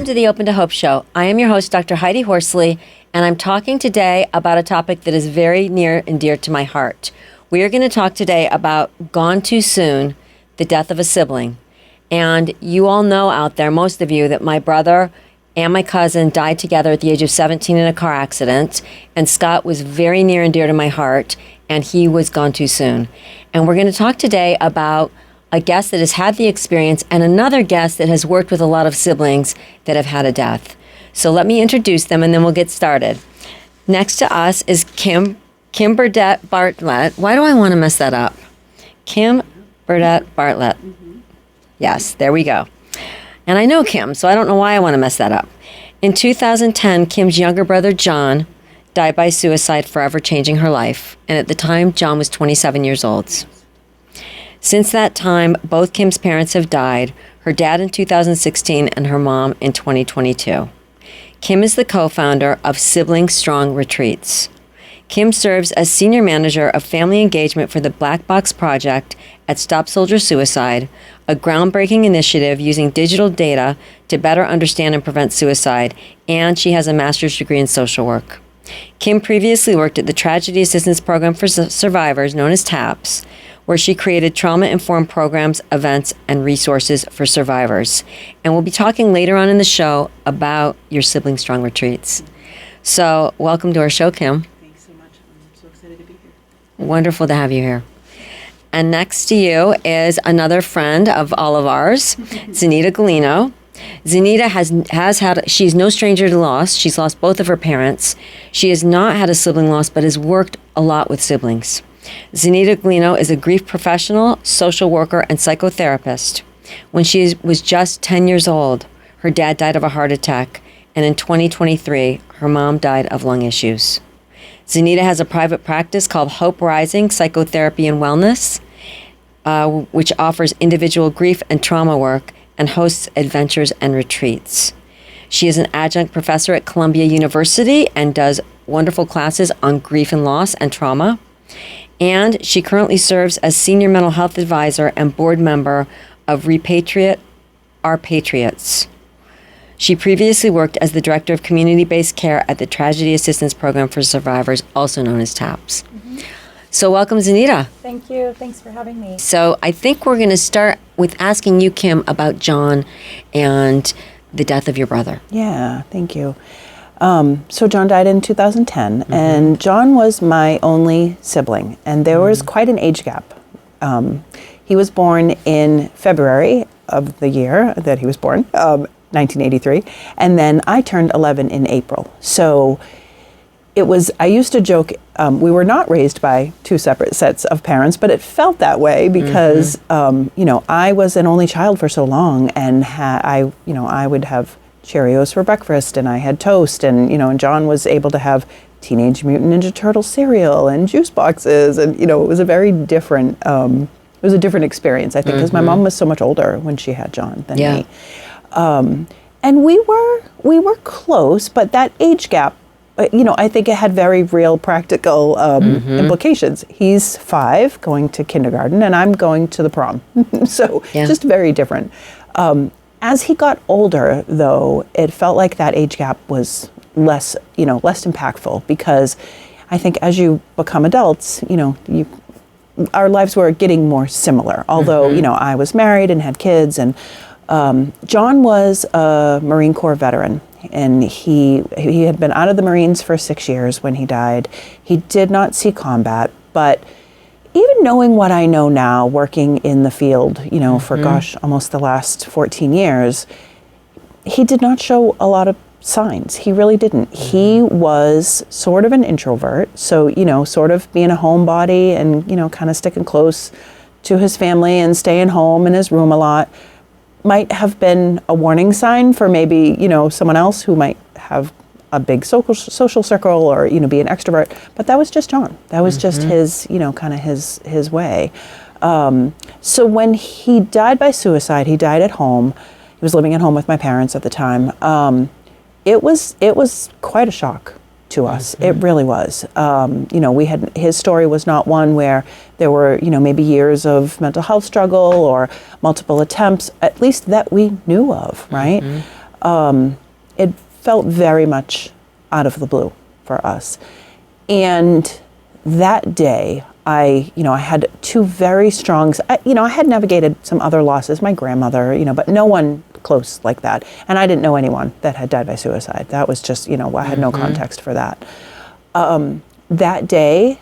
Welcome to the Open to Hope Show. I am your host, Dr. Heidi Horsley, and I'm talking today about a topic that is very near and dear to my heart. We are going to talk today about Gone Too Soon, the death of a sibling. And you all know out there, most of you, that my brother and my cousin died together at the age of 17 in a car accident. And Scott was very near and dear to my heart, and he was gone too soon. And we're going to talk today about a guest that has had the experience and another guest that has worked with a lot of siblings that have had a death. So let me introduce them and then we'll get started. Next to us is Kim Burditt Bartlett. Why do I want to mess that up? Kim Burditt Bartlett. Yes, there we go. And I know Kim, so I don't know why I want to mess that up. In 2010, Kim's younger brother, John, died by suicide, forever changing her life. And at the time, John was 27 years old. Since that time, both Kim's parents have died, her dad in 2016 and her mom in 2022. Kim is the co-founder of Sibling Strong Retreats. Kim serves as senior manager of family engagement for the Black Box Project at Stop Soldier Suicide, a groundbreaking initiative using digital data to better understand and prevent suicide, and she has a master's degree in social work. Kim previously worked at the Tragedy Assistance Program for Survivors, known as TAPS, where she created trauma-informed programs, events, and resources for survivors. And we'll be talking later on in the show about your Sibling Strong Retreats. So welcome to our show, Kim. Thanks so much. I'm so excited to be here. Wonderful to have you here. And next to you is another friend of all of ours, Zaneta Gileno. Zaneta she's no stranger to loss. She's lost both of her parents. She has not had a sibling loss, but has worked a lot with siblings. Zaneta Gileno is a grief professional, social worker, and psychotherapist. When she was just 10 years old, her dad died of a heart attack, and in 2023, her mom died of lung issues. Zaneta has a private practice called Hope Rising Psychotherapy and Wellness, which offers individual grief and trauma work and hosts adventures and retreats. She is an adjunct professor at Columbia University and does wonderful classes on grief and loss and trauma. And she currently serves as senior mental health advisor and board member of Repatriate Our Patriots. She previously worked as the director of community-based care at the Tragedy Assistance Program for Survivors, also known as TAPS. So welcome, Zaneta. Thank you. Thanks for having me. So I think we're going to start with asking you, Kim, about John and the death of your brother. Yeah, thank you. So John died in 2010, and John was my only sibling, and there was quite an age gap. He was born in February of the year that he was born, 1983, and then I turned 11 in April. So I used to joke, we were not raised by two separate sets of parents, but it felt that way because, I was an only child for so long, and I would have Cheerios for breakfast, and I had toast, and and John was able to have Teenage Mutant Ninja Turtle cereal and juice boxes, and it was a very different experience, I think, because my mom was so much older when she had John than me, and we were close, but that age gap, I think it had very real practical implications. He's 5 going to kindergarten, and I'm going to the prom, so just very different. As he got older, though, it felt like that age gap was less impactful, because I think as you become adults, our lives were getting more similar. Although, I was married and had kids, and John was a Marine Corps veteran, and he had been out of the Marines for 6 years when he died. He did not see combat, but even knowing what I know now, working in the field, for almost the last 14 years, he did not show a lot of signs. He really didn't. He was sort of an introvert, so, sort of being a homebody and, kind of sticking close to his family and staying home in his room a lot might have been a warning sign for maybe, someone else who might have a big social circle or, be an extrovert. But that was just John. That was just his, kind of his way. So when he died by suicide, he died at home. He was living at home with my parents at the time. It was quite a shock to us. It really was. His story was not one where there were, maybe years of mental health struggle or multiple attempts, at least that we knew of, right? it felt very much out of the blue for us. And that day, I had two very strong, I had navigated some other losses, my grandmother, but no one close like that. And I didn't know anyone that had died by suicide. That was just, I had no context for that. That day,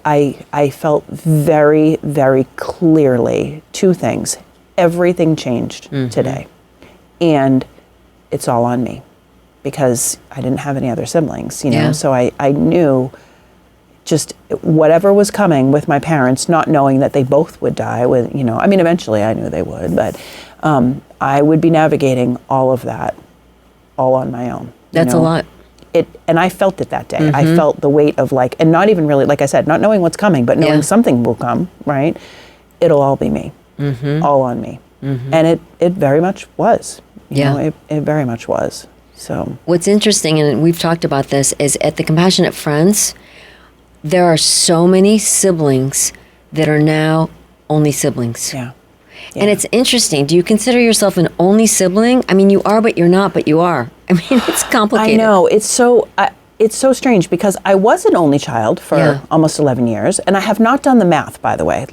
I felt very, very clearly two things. Everything changed today. And it's all on me because I didn't have any other siblings, So I knew just whatever was coming with my parents, not knowing that they both would die with, eventually I knew they would, but I would be navigating all of that all on my own. That's a lot. And I felt it that day. I felt the weight of and not even really, like I said, not knowing what's coming, but knowing something will come, right? It'll all be me, all on me. And it very much was. It very much was. So what's interesting, and we've talked about this, is at the Compassionate Friends, there are so many siblings that are now only siblings. Yeah. And it's interesting. Do you consider yourself an only sibling? I mean, you are, but you're not, but you are. I mean, it's complicated. I know. It's so strange because I was an only child for almost 11 years. And I have not done the math, by the way,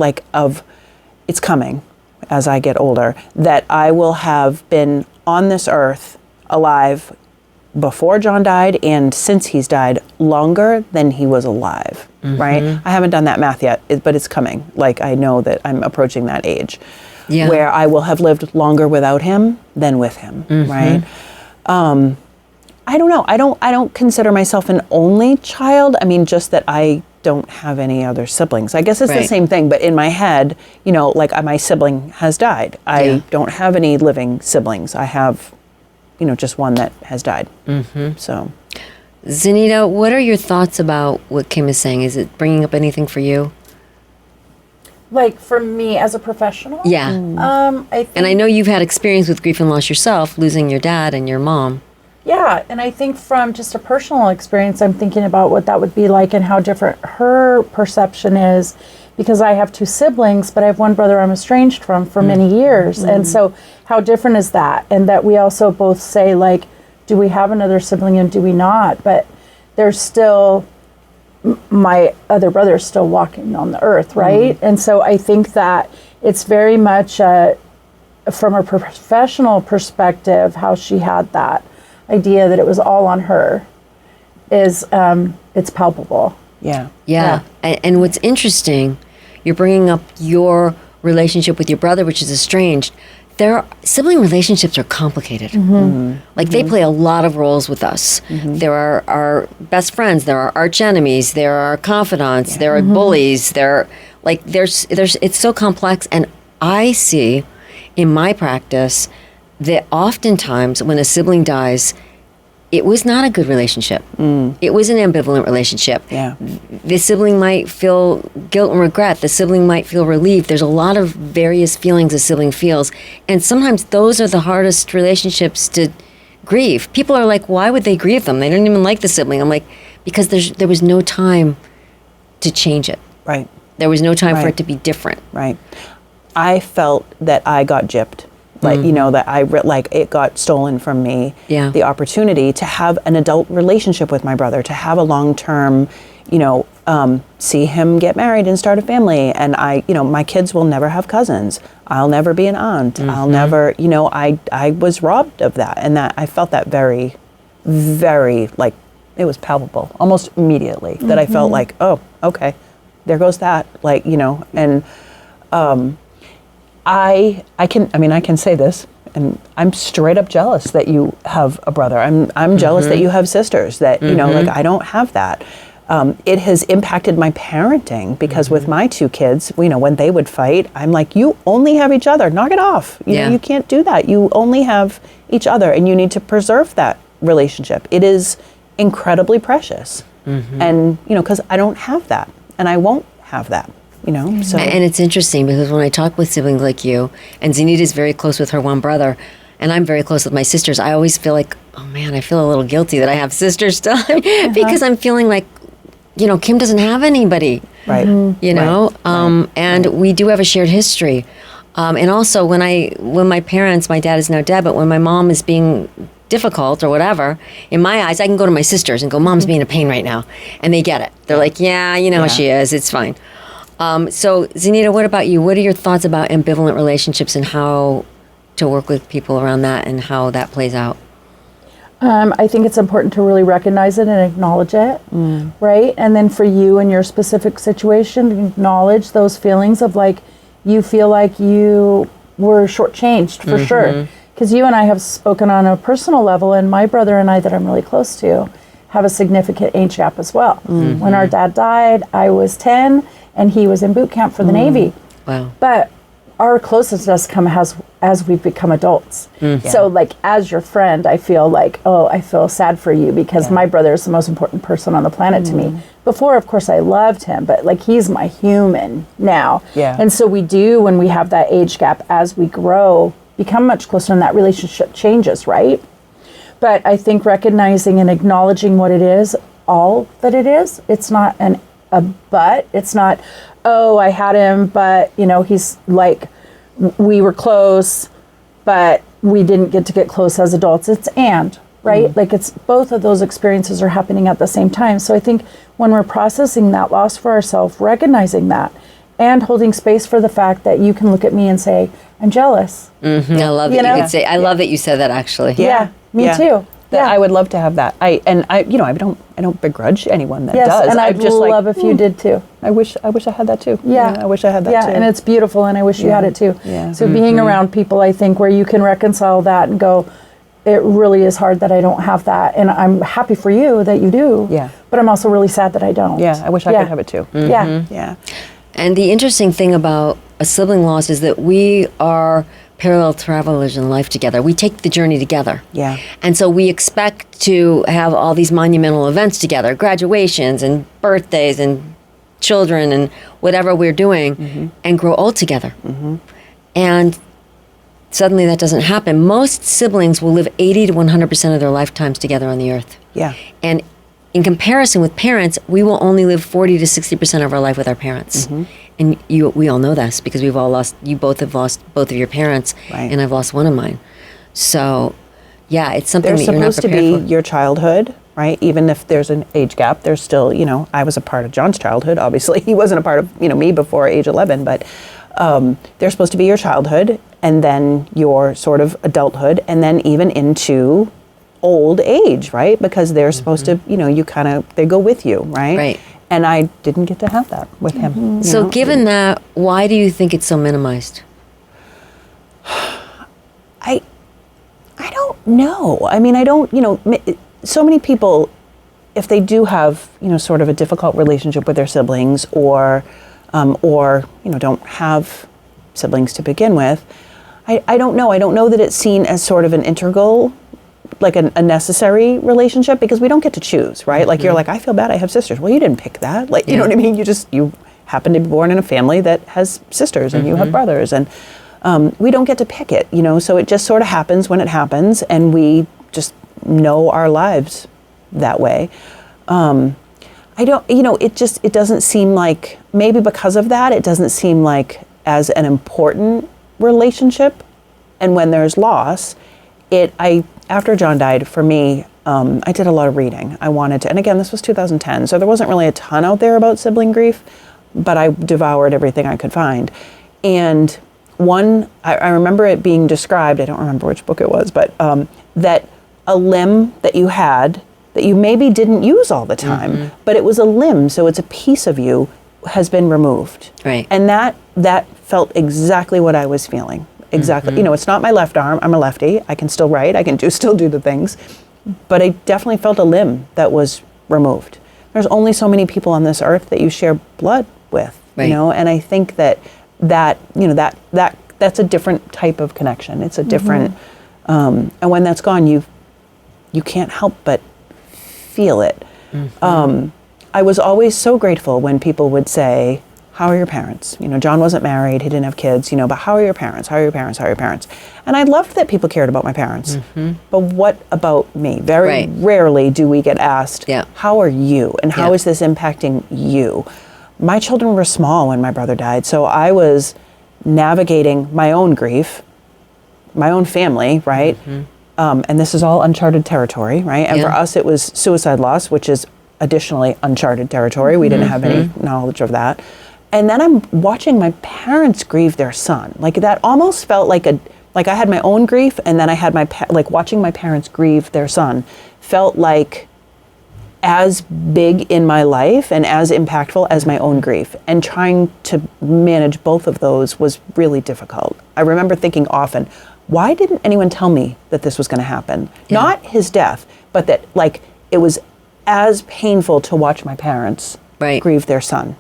it's coming as I get older, that I will have been on this earth alive before John died and since he's died longer than he was alive, right? I haven't done that math yet, but it's coming. I know that I'm approaching that age where I will have lived longer without him than with him, right? I don't know. I don't consider myself an only child. I mean, just that I don't have any other siblings. I guess it's the same thing, but in my head, my sibling has died. I don't have any living siblings. I have just one that has died. So, Zaneta, what are your thoughts about what Kim is saying? Is it bringing up anything for you? For me as a professional? Yeah. I think, and I know you've had experience with grief and loss yourself, losing your dad and your mom. Yeah, and I think from just a personal experience, I'm thinking about what that would be like and how different her perception is, because I have two siblings, but I have one brother I'm estranged from for many years. And so how different is that? And that we also both say, do we have another sibling and do we not? But there's still, my other brother is still walking on the earth, right? And so I think that it's very much from a professional perspective, how she had that idea that it was all on her is it's palpable. Yeah. And what's interesting, you're bringing up your relationship with your brother, which is estranged. Sibling relationships are complicated. They play a lot of roles with us. There are our best friends, there are arch enemies, there are confidants, there are bullies, it's so complex. And I see in my practice that oftentimes when a sibling dies, it was not a good relationship. It was an ambivalent relationship. The sibling might feel guilt and regret. The sibling might feel relieved. There's a lot of various feelings a sibling feels. And sometimes those are the hardest relationships to grieve. People are like, why would they grieve them? They don't even like the sibling. I'm like, because there was no time to change it. Right. There was no time for it to be different. Right. I felt that I got gypped. That it got stolen from me. The opportunity to have an adult relationship with my brother, to have a long-term, see him get married and start a family. And my kids will never have cousins. I'll never be an aunt. I'll never, I was robbed of that. And that I felt that very, very, it was palpable almost immediately that I felt like, oh, okay, there goes that. And, I can say this, and I'm straight up jealous that you have a brother. I'm jealous that you have sisters that, I don't have that. It has impacted my parenting because with my two kids, when they would fight, I'm like, you only have each other, knock it off. You know, you can't do that. You only have each other and you need to preserve that relationship. It is incredibly precious. And, because I don't have that and I won't have that. So. And it's interesting because when I talk with siblings like you, and Zaneta is very close with her one brother, and I'm very close with my sisters, I always feel like, oh man, I feel a little guilty that I have sisters still because I'm feeling like, Kim doesn't have anybody. Right. And we do have a shared history. And also when my parents, my dad is now dead, but when my mom is being difficult or whatever, in my eyes, I can go to my sisters and go, Mom's being a pain right now. And they get it. They're like, yeah, you know how she is. It's fine. So Zaneta, what about you? What are your thoughts about ambivalent relationships and how to work with people around that and how that plays out? I think it's important to really recognize it and acknowledge it, right? And then for you in your specific situation, acknowledge those feelings of like, you feel like you were shortchanged for sure. Because you and I have spoken on a personal level, and my brother and I that I'm really close to have a significant age gap as well. When our dad died, I was 10 and he was in boot camp for the Navy. Wow. But our closest does come as we've become adults. So like as your friend, I feel like, oh, I feel sad for you because my brother is the most important person on the planet to me. Before, of course, I loved him, but like he's my human now. And so we do, when we have that age gap, as we grow, become much closer and that relationship changes, right? But I think recognizing and acknowledging what it is, all that it is, it's not a but, it's not, oh, I had him, but you know, he's like, we were close, but we didn't get close as adults. It's right? Like it's both of those experiences are happening at the same time. So I think when we're processing that loss for ourselves, recognizing that and holding space for the fact that you can look at me and say, I'm jealous. I love that you could say, I love that you said that actually. Me too. I would love to have that. I don't begrudge anyone that does. And I'd just love if you did too. I wish I had that too. I wish I had that too. And it's beautiful, and I wish you had it too. So being around people, I think, where you can reconcile that and go, it really is hard that I don't have that, and I'm happy for you that you do. But I'm also really sad that I don't. I wish I could have it too. And the interesting thing about a sibling loss is that we are parallel travelers in life together. We take the journey together. And so we expect to have all these monumental events together, graduations and birthdays and children and whatever we're doing, and grow old together. And suddenly that doesn't happen. Most siblings will live 80 to 100% of their lifetimes together on the earth. And in comparison with parents, we will only live 40 to 60% of our life with our parents. And we all know this because we've all lost, you both have lost both of your parents, and I've lost one of mine. So, yeah, it's something that you're not prepared for. They're supposed to be your childhood, right? Even if there's an age gap, there's still, I was a part of John's childhood, obviously. He wasn't a part of, me before age 11, but they're supposed to be your childhood, and then your sort of adulthood, and then even into old age, right? Because they're supposed to, they go with you, right? And I didn't get to have that with him. So given that, why do you think it's so minimized? I don't know. I mean, I don't, so many people, if they do have, sort of a difficult relationship with their siblings or don't have siblings to begin with, I don't know. I don't know that it's seen as sort of an integral, like a necessary relationship, because we don't get to choose, right? Like you're like, I feel bad I have sisters. Well, you didn't pick that. Like, you know what I mean? You happen to be born in a family that has sisters and you have brothers, and we don't get to pick it, so it just sort of happens when it happens, and we just know our lives that way. I don't, it doesn't seem like, maybe because of that, it doesn't seem like as an important relationship. And when there's loss, after John died, for me, I did a lot of reading. I wanted to, and again, this was 2010, so there wasn't really a ton out there about sibling grief, but I devoured everything I could find. And I remember it being described, I don't remember which book it was, but that a limb that you had, that you maybe didn't use all the time, but it was a limb, so it's a piece of you, has been removed. And that felt exactly what I was feeling. Exactly. It's not my left arm. I'm a lefty. I can still write. I can still do the things. But I definitely felt a limb that was removed. There's only so many people on this earth that you share blood with, and I think that's a different type of connection. It's a different, and when that's gone, you can't help but feel it. I was always so grateful when people would say, how are your parents? John wasn't married, he didn't have kids, but how are your parents? How are your parents? How are your parents? And I loved that people cared about my parents. But what about me? Very rarely do we get asked, how are you? And how is this impacting you? My children were small when my brother died, so I was navigating my own grief, my own family, right? And this is all uncharted territory, right? And for us, it was suicide loss, which is additionally uncharted territory. We didn't have any knowledge of that. And then I'm watching my parents grieve their son. Like that almost felt like I had my own grief, and then I had like watching my parents grieve their son felt like as big in my life and as impactful as my own grief. And trying to manage both of those was really difficult. I remember thinking often, why didn't anyone tell me that this was going to happen? Not his death, but that like it was as painful to watch my parents grieve their son.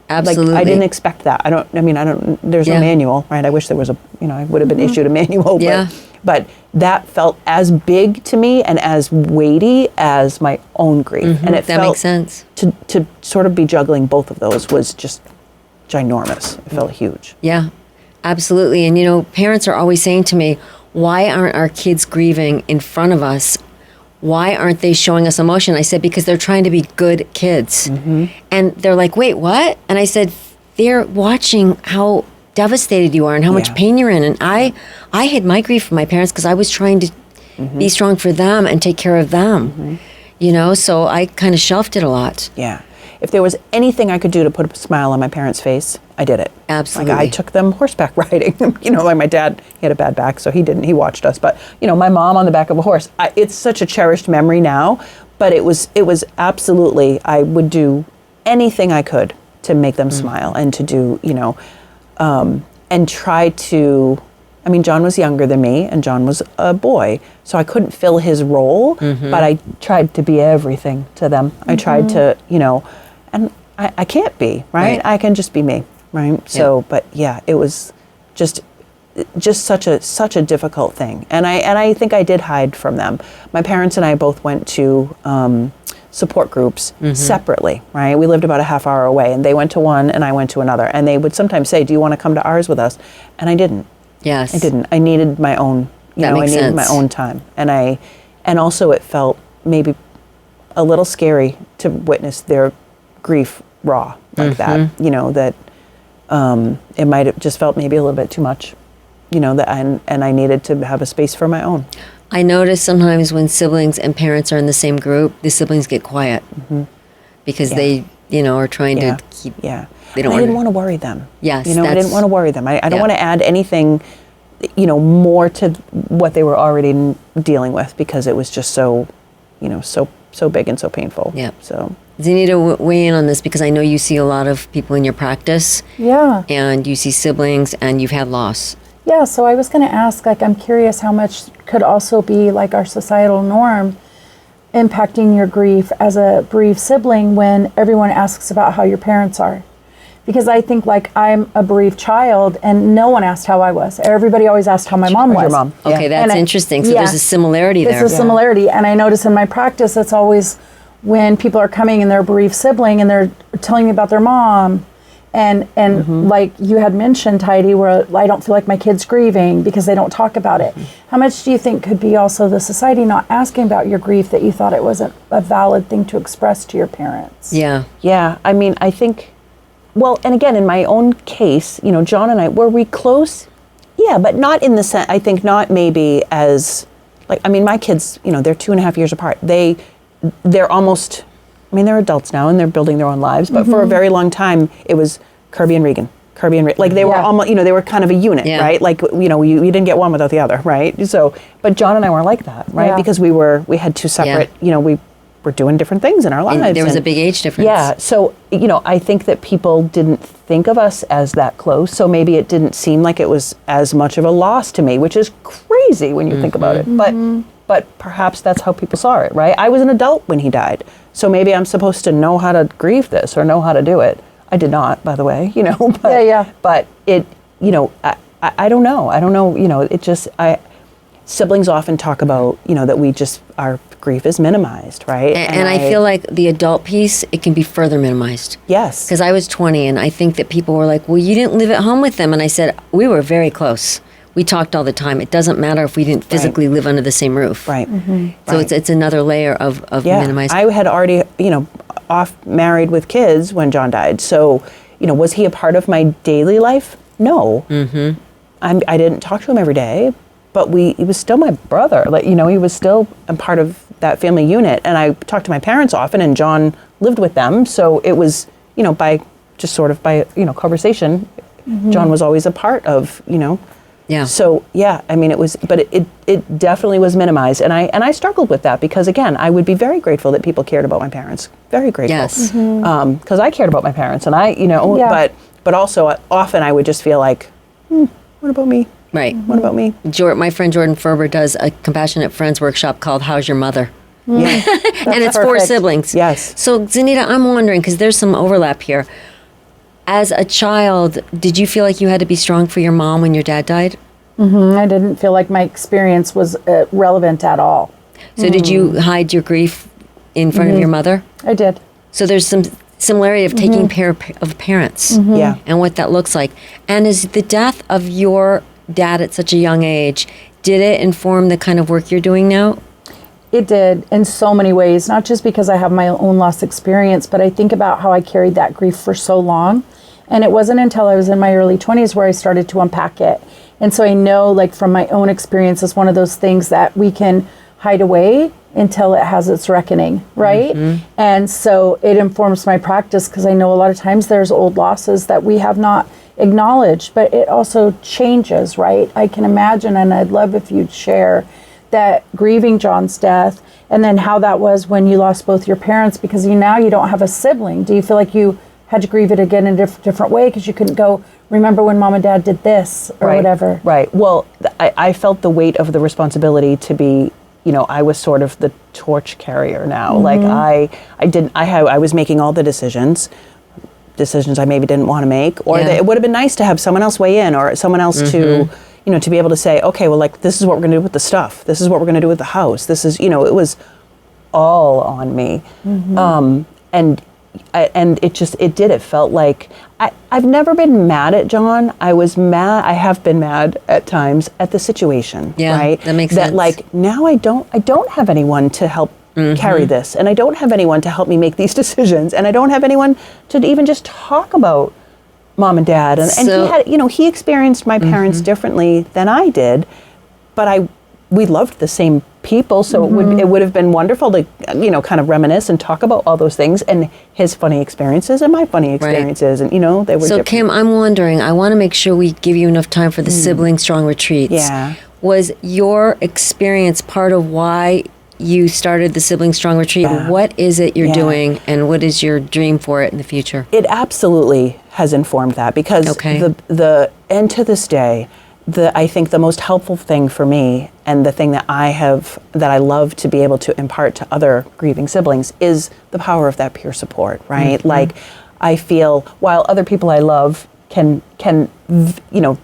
Absolutely. Like I didn't expect that. There's no manual, right? I wish there was I would have been issued a manual, but that felt as big to me and as weighty as my own grief. And it that felt, makes sense. To sort of be juggling both of those was just ginormous. It felt huge. Yeah, absolutely. And parents are always saying to me, why aren't our kids grieving in front of us? Why aren't they showing us emotion? I said, because they're trying to be good kids. And they're like, wait, what? And I said, they're watching how devastated you are and how much pain you're in. And I hid my grief from my parents because I was trying to be strong for them and take care of them. So I kind of shelved it a lot. Yeah. If there was anything I could do to put a smile on my parents' face, I did it. Absolutely. Like I took them horseback riding. Like my dad, he had a bad back, so he didn't. He watched us. But, my mom on the back of a horse. It's such a cherished memory now. But it was absolutely, I would do anything I could to make them smile and to do, and try to, John was younger than me and John was a boy. So I couldn't fill his role, but I tried to be everything to them. I tried to, and I can't be, right? I can just be me, right? So, but yeah, it was just such a difficult thing. And I think I did hide from them. My parents and I both went to support groups separately, right? We lived about a half hour away, and they went to one and I went to another. And they would sometimes say, do you want to come to ours with us? And I didn't. Yes. I didn't. I needed my own, I needed my own time. And also it felt maybe a little scary to witness their grief raw like that, that it might have just felt maybe a little bit too much, that and I needed to have a space for my own. I notice sometimes when siblings and parents are in the same group, the siblings get quiet because they, are trying to keep. Yeah. They don't. I didn't want to worry them. Yes. I didn't want to worry them. I don't want to add anything, more to what they were already dealing with because it was just so, so big and so painful. Yeah. So. Zaneta, weigh in on this because I know you see a lot of people in your practice. Yeah. And you see siblings and you've had loss. Yeah, so I was going to ask, I'm curious how much could also be our societal norm impacting your grief as a bereaved sibling when everyone asks about how your parents are. Because I think I'm a bereaved child and no one asked how I was. Everybody always asked how my mom was. Your mom. Okay, that's interesting. So there's a similarity there. There's a similarity. And I notice in my practice, it's always when people are coming and they're a bereaved sibling and they're telling me about their mom. And like you had mentioned, Heidi, where I don't feel like my kid's grieving because they don't talk about it. How much do you think could be also the society not asking about your grief that you thought it wasn't a valid thing to express to your parents? Yeah. Yeah. I think, well, and again, in my own case, John and I, were we close? Yeah, but not in the sense, I think not maybe as, my kids, they're 2.5 years apart. They're almost, they're adults now and they're building their own lives, but for a very long time, it was Kirby and Regan. Like they were almost, they were kind of a unit, right? Like, you didn't get one without the other, right? So, but John and I weren't like that, right? Yeah. Because we had two separate, we were doing different things in our lives. And there was a big age difference. Yeah, so, I think that people didn't think of us as that close, so maybe it didn't seem like it was as much of a loss to me, which is crazy when you think about it. But perhaps that's how people saw it, right? I was an adult when he died, so maybe I'm supposed to know how to grieve this or know how to do it. I did not, by the way, but, but it, I don't know, it just, siblings often talk about, that our grief is minimized, right? And I feel like the adult piece, it can be further minimized. Yes. Because I was 20 and I think that people were like, well, you didn't live at home with them. And I said, we were very close. We talked all the time. It doesn't matter if we didn't physically live under the same roof. Right. So it's another layer of minimized. I had already, off married with kids when John died. So, was he a part of my daily life? No. I didn't talk to him every day, but he was still my brother. Like, you know, he was still a part of that family unit. And I talked to my parents often, and John lived with them. So it was, you know, by conversation, John was always a part of, you know. Yeah. So yeah, I mean, it definitely was minimized, and I struggled with that because, again, I would be very grateful that people cared about my parents. Very grateful. Yes. Because I cared about my parents, and but also often I would just feel like, what about me? Right. What about me? My friend Jordan Ferber does a Compassionate Friends workshop called "How's Your Mother?" Yeah. And it's for perfect. siblings. Yes. So, Zaneta, I'm wondering, because there's some overlap here. As a child, did you feel like you had to be strong for your mom when your dad died? I didn't feel like my experience was relevant at all. So did you hide your grief in front of your mother? I did. So there's some similarity of taking care of parents Yeah. and what that looks like. And is the death of your dad at such a young age, did it inform the kind of work you're doing now? It did in so many ways, not just because I have my own loss experience, but I think about how I carried that grief for so long. And it wasn't until I was in my early 20s where I started to unpack it. And so I know, like, from my own experience, it's one of those things that we can hide away until it has its reckoning, right? And so it informs my practice because I know a lot of times there's old losses that we have not acknowledged, but it also changes, right? I can imagine, and I'd love if you'd share that grieving John's death and then how that was when you lost both your parents, because now you don't have a sibling. Do you feel like you had to grieve it again in a different way because you couldn't go, remember when mom and dad did this or whatever? Right. Well, I felt the weight of the responsibility to be, you know, I was sort of the torch carrier now. Like I was making all the decisions I maybe didn't want to make, or it would have been nice to have someone else weigh in, or someone else to, you know, to be able to say, okay, well, like, this is what we're going to do with the stuff. This is what we're going to do with the house. This is, you know, it was all on me. And it felt like I've never been mad at John. I have been mad at times at the situation. Yeah, right? that makes sense. That, like, now I don't have anyone to help carry this, and I don't have anyone to help me make these decisions, and I don't have anyone to even just talk about mom and dad. And he had, you know, he experienced my parents differently than I did, but we loved the same people, so it would have been wonderful to, you know, kind of reminisce and talk about all those things and his funny experiences and my funny experiences, and, you know, they were So different. Kim, I'm wondering, I want to make sure we give you enough time for the Sibling Strong Retreats. Yeah. Was your experience part of why you started the Sibling Strong Retreat? Yeah. What is it you're Yeah. doing, and what is your dream for it in the future? It absolutely has informed that, because and to this day, I think the most helpful thing for me, and the thing that I love to be able to impart to other grieving siblings, is the power of that peer support, right? Like, I feel, while other people I love can, you know,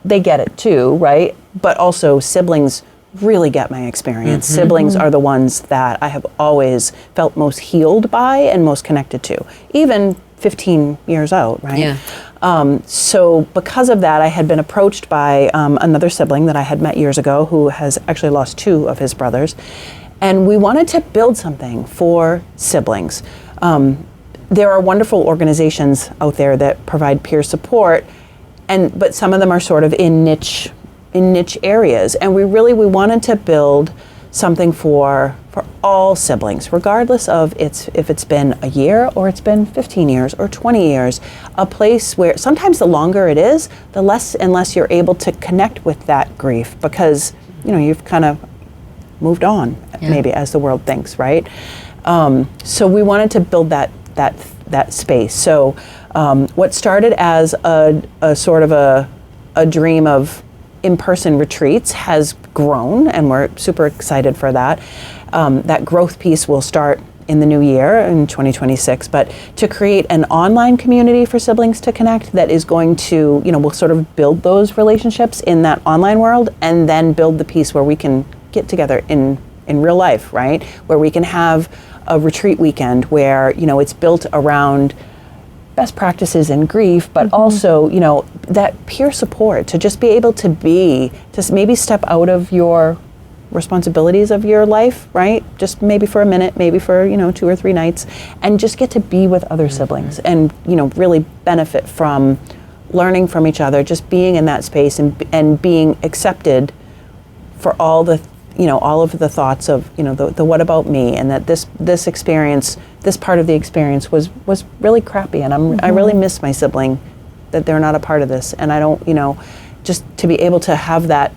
they get it too, right? But also siblings really get my experience. Siblings are the ones that I have always felt most healed by and most connected to, even 15 years out, right? Yeah. So because of that, I had been approached by another sibling that I had met years ago, who has actually lost 2 of his brothers. And we wanted to build something for siblings. There are wonderful organizations out there that provide peer support, but some of them are sort of in niche areas. And we wanted to build something for all siblings, regardless of if it's been a year or it's been 15 years or 20 years, a place where sometimes the longer it is, the less and less you're able to connect with that grief, because, you know, you've kind of moved on, maybe, as the world thinks, right? So we wanted to build that space. So what started as a sort of a dream of in-person retreats has grown, and we're super excited for that. That growth piece will start in the new year, in 2026, but to create an online community for siblings to connect that is going to, you know, we'll sort of build those relationships in that online world, and then build the piece where we can get together in real life, right? Where we can have a retreat weekend where, you know, it's built around best practices in grief, but also, you know, that peer support, to just be able to maybe step out of your responsibilities of your life, right? Just maybe for a minute, maybe for, you know, 2 or 3 nights, and just get to be with other siblings, and, you know, really benefit from learning from each other, just being in that space and being accepted for all the, all of the thoughts of, the what about me, and that this experience, this part of the experience was really crappy, and I really miss my sibling, that they're not a part of this, and I don't, just to be able to have that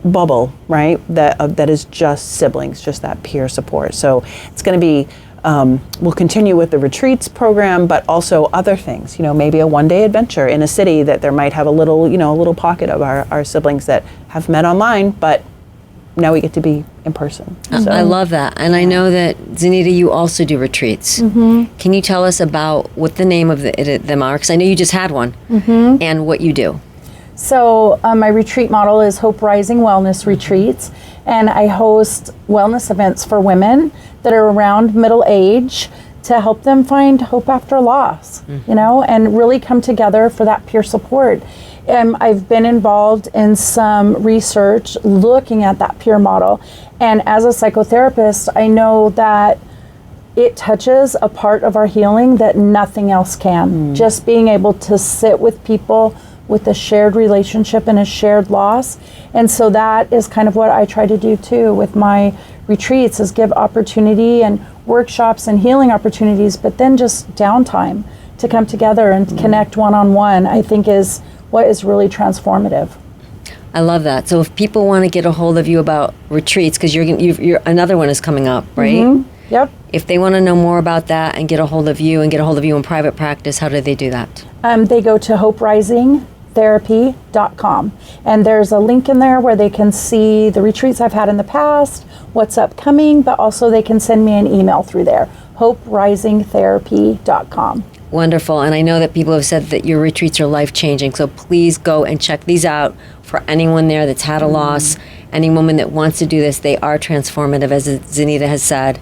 bubble, right, that is just siblings, just that peer support. So it's going to be, we'll continue with the retreats program, but also other things, maybe a one-day adventure in a city that there might have a little pocket of our siblings that have met online, but now we get to be in person. So, I love that. And I know that, Zaneta, you also do retreats. Can you tell us about what the name of them are? Because I know you just had one, and what you do. So my retreat model is Hope Rising Wellness Retreats, and I host wellness events for women that are around middle age to help them find hope after loss, and really come together for that peer support. I've been involved in some research looking at that peer model, and as a psychotherapist, I know that it touches a part of our healing that nothing else can. Just being able to sit with people with a shared relationship and a shared loss. And so that is kind of what I try to do too with my retreats, is give opportunity and workshops and healing opportunities, but then just downtime to come together and connect one-on-one, I think is what is really transformative. I love that. So if people want to get a hold of you about retreats, because you're another one is coming up, right? Yep. If they want to know more about that and get a hold of you in private practice, how do they do that? They go to hoperisingtherapy.com, and there's a link in there where they can see the retreats I've had in the past, what's upcoming, but also they can send me an email through there, hoperisingtherapy.com. Wonderful. And I know that people have said that your retreats are life-changing, so please go and check these out for anyone there that's had a loss, any woman that wants to do this. They are transformative, as Zaneta has said.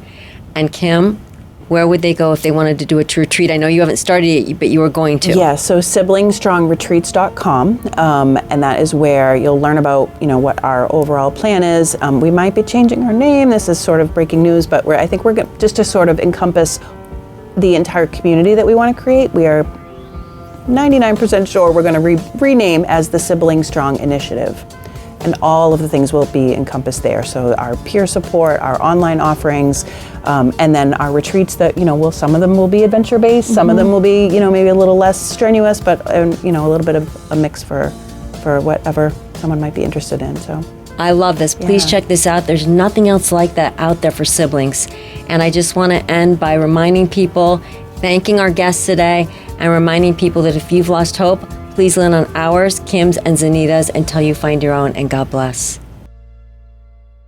And Kim, where would they go if they wanted to do a retreat? I know you haven't started it, but you are going to. Yeah, so siblingstrongretreats.com, and that is where you'll learn about, what our overall plan is. We might be changing our name. This is sort of breaking news, but I think we're just to sort of encompass the entire community that we want to create. We are 99% sure we're going to rename as the Sibling Strong Initiative. And all of the things will be encompassed there. So our peer support, our online offerings, and then our retreats that, some of them will be adventure-based, some of them will be, maybe a little less strenuous, but, a little bit of a mix for whatever someone might be interested in, so. I love this. Please check this out. There's nothing else like that out there for siblings. And I just want to end by reminding people, thanking our guests today, and reminding people that if you've lost hope, please lean on ours, Kim's, and Zaneta's until you find your own, and God bless.